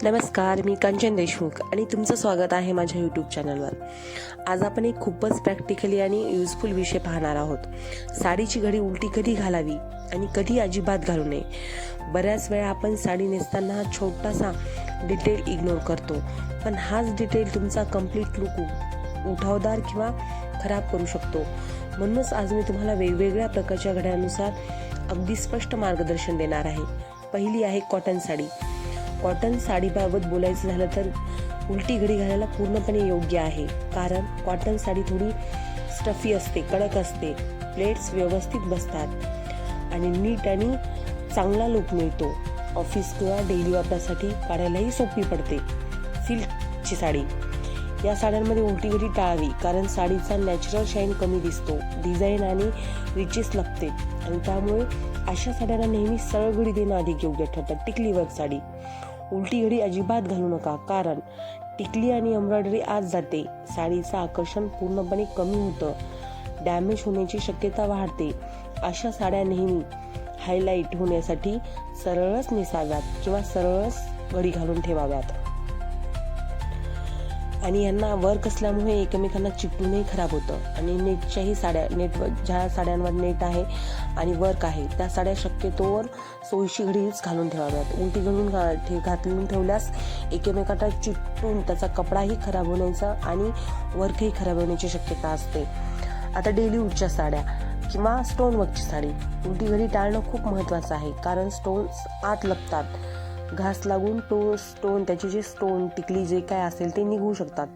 नमस्कार, मी कंचन देशमुख आणि तुमचं स्वागत आहे माझ्या यूट्यूब चॅनलवर. आज आपण एक खूपच प्रॅक्टिकली आणि युजफुल विषय पाहणार आहोत. साडीची घडी उलटी कधी घालावी आणि कधी अजिबात घालू नये. बऱ्याच वेळा आपण साडी नेसताना हा छोटासा डिटेल इग्नोर करतो, पण हाच डिटेल तुमचा कम्प्लीट लुक उठावदार किंवा खराब करू शकतो. म्हणूनच आज मी तुम्हाला वेगवेगळ्या प्रकारच्या घड्यानुसार अगदी स्पष्ट मार्गदर्शन देणार आहे. पहिली आहे कॉटन साडी. कॉटन साडीबाबत बोलायचं झालं तर उलटी घडी घालायला पूर्णपणे योग्य आहे, कारण कॉटन साडी थोडी स्टफी असते, कडक असते, प्लेट्स व्यवस्थित बसतात आणि नीट आणि चांगला लुक मिळतो. ऑफिस किंवा डेली वापरासाठी काढायलाही सोपी पडते. सिल्कची साडी. या साड्यांमध्ये उलटी घडी टाळावी, कारण साडीचा नॅचरल शाईन कमी दिसतो, डिझाईन आणि रिचेस लागते आणि त्यामुळे अशा साड्यांना नेहमी सरळ घडी देणं अधिक योग्य ठरतं. टिकली वर्क साडी. उलटी घडी अजिबात घालू नका, कारण टिकली आणि एम्ब्रॉयडरी आत जाते. साडीचं आकर्षण पूर्णपणे कमी होतं, डॅमेज होण्याची शक्यता वाढते. अशा साड्या नेहमी हायलाईट होण्यासाठी सरळच नेसाव्यात किंवा सरळच घडी घालून ठेवाव्यात. आणि यांना वर्क असल्यामुळे एकमेकांना चिकटूनही खराब होतं. आणि नेटच्याही साड्या, नेटवर ज्या साड्यांवर नेट आहे आणि वर्क आहे त्या साड्या शक्यतोवर सोयीची घडीच घालून ठेवाव्यात. उलटी घालून घालून ठेवल्यास एकमेकांना चिकटून त्याचा कपडाही खराब होण्याचा आणि वर्कही खराब होण्याची शक्यता असते. आता डेली यूजच्या साड्या किंवा स्टोन वर्कची साडी. उलटी घडी टाळणं खूप महत्त्वाचं आहे, कारण स्टोन्स आत लपतात. घास लागून तो स्टोन, त्याचे जे स्टोन, टिकली जे काय असेल ते निघू शकतात.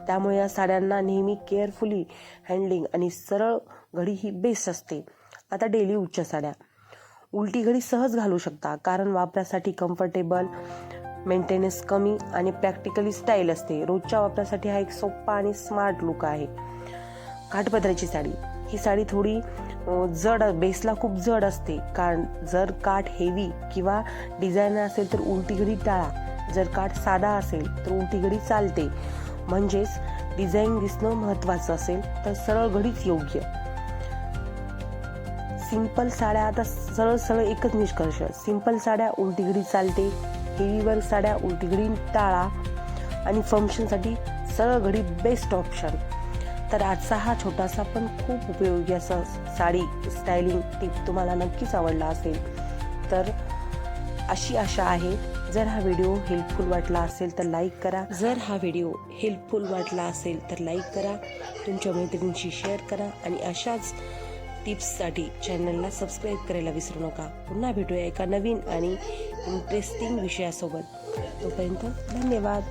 त्यामुळे या साड्यांना नेहमी केअरफुली हँडलिंग आणि सरळ घडी ही बेस्ट असते. आता डेली यूजच्या साड्या. उलटी घडी सहज घालू शकता, कारण वापरासाठी कम्फर्टेबल, मेंटेनन्स कमी आणि प्रॅक्टिकली स्टाईल असते. रोजच्या वापरासाठी हा एक सोपा आणि स्मार्ट लुक आहे. काठपदराची साडी. ही साडी थोडी जड, बेसला खूप जड असते, कारण जर काठ हेवी किंवा डिझायनर असेल तर उलटी घडी टाळा. जर काठ साधा असेल तर उलटी घडी चालते. म्हणजेच डिझाईन दिसणं महत्त्वाचं असेल तर सरळ घडीच योग्य. सिंपल साड्या. आता सरळ एकच निष्कर्ष. सिंपल साड्या उलटी घडी चालते, हेवी वर्क साड्या उलटी घडी टाळा आणि फंक्शनसाठी सरळ घडी बेस्ट ऑप्शन. तर आजचा हा छोटासा पण खूप उपयोगी असा साडी स्टायलिंग टिप तुम्हाला नक्कीच आवडला असेल. तर अशी आशा आहे. जर हा व्हिडिओ हेल्पफुल वाटला असेल तर लाईक करा. तुमच्या मैत्रिणींशी शेअर करा आणि अशाच टिप्ससाठी चॅनलला सबस्क्राईब करायला विसरू नका. पुन्हा भेटूया एका नवीन आणि इंटरेस्टिंग विषयासोबत. तोपर्यंत धन्यवाद.